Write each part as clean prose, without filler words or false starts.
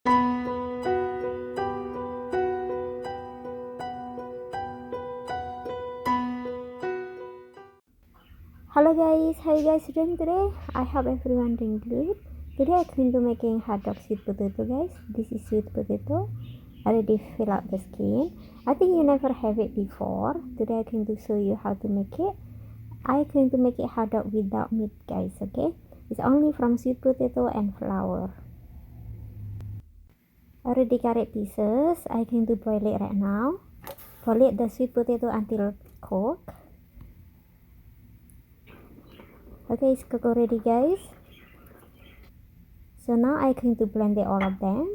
Hello guys, how you guys doing today? I hope everyone doing good. Today I'm going to making hot dog sweet potato, guys. This is sweet potato. Already fill out the skin. I think you never have it before. Today I'm going to show you how to make it. I'm going to make it hot dog without meat, guys. Okay? It's only from sweet potato and flour. Already cut it pieces. I'm going to boil it right now. Boil it the sweet potato until cooked. Okay, it's cooked already, guys. So now I'm going to blend it all of them.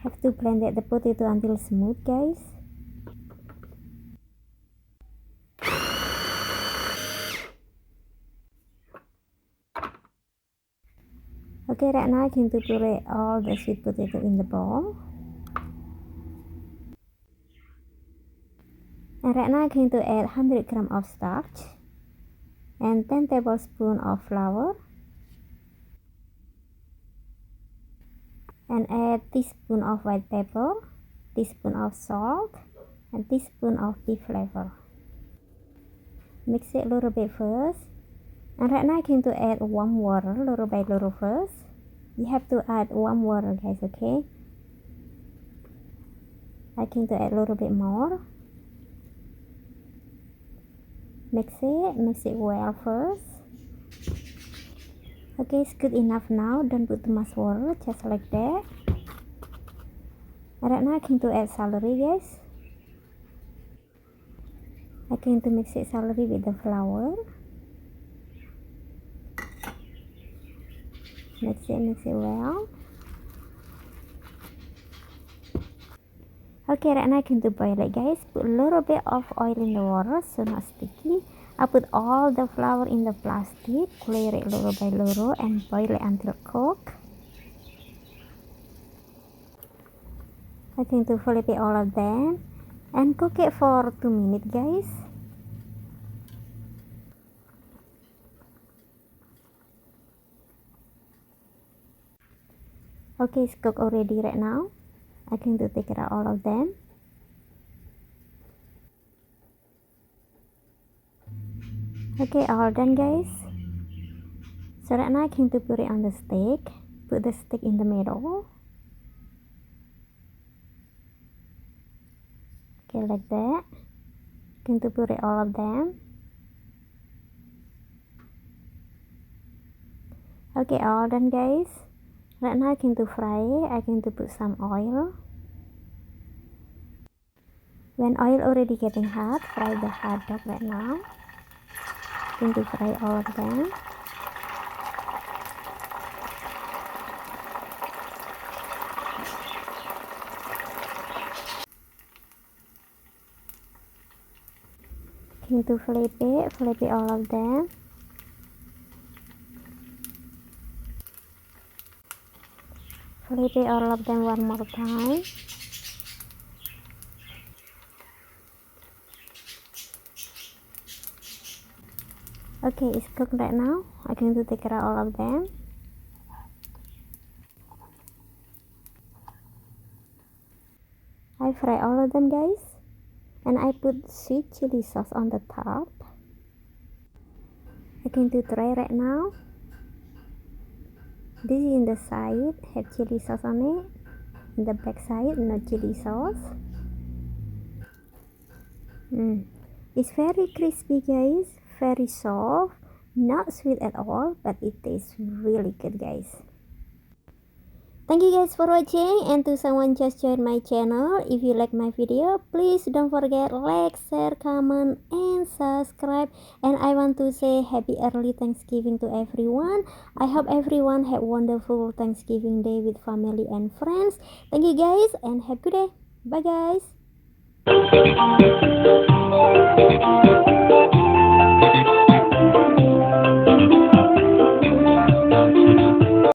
Have to blend it the potato until smooth, guys. Okay, right now I'm going to puree all the sweet potato in the bowl. And right now I'm going to add 100 grams of starch and 10 tablespoons of flour. And add teaspoon of white pepper, teaspoon of salt, and teaspoon of beef flavor. Mix it a little bit first. And right now I'm going to add warm water little by little first. You have to add warm water, guys, okay? I'm going to add a little bit more. Mix it well first. Okay, it's good enough now. Don't put too much water, just like that. Right now I'm going to add celery, guys. I'm going to mix it celery with the flour. Mix it well. Okay, right now I'm going to boil it, guys. Put a little bit of oil in the water so not sticky. I put all the flour in the plastic, clear it little by little, and boil it until cooked. I'm going to flip it all of them and cook it for 2 minutes, guys. Okay, it's cooked already right now. I'm going to take it out all of them. Okay, all done, guys. So right now I'm going to put it on the stick. Put the stick in the middle. Okay, like that. I'm going to put it all of them. Okay, all done, guys. Right now I'm going to fry it. I'm going to put some oil. When oil already getting hot, fry the hot dog right now. I'm going to fry all of them. I'm going to flip it all of them. Flip it all of them one more time. Okay, it's cooked right now. I'm going to take out all of them. I fry all of them, guys, and I put sweet chili sauce on the top. I'm going to try right now. This is in the side, have chili sauce on it. In the back side, no chili sauce. It's very crispy, guys, very soft, not sweet at all, but it tastes really good, guys. Thank you guys for watching, and to someone just joined my channel, if you like my video, please don't forget like, share, comment, and subscribe. And I want to say happy early Thanksgiving to everyone. I hope everyone had wonderful Thanksgiving day with family and friends. Thank you guys, and have a good day. Bye guys.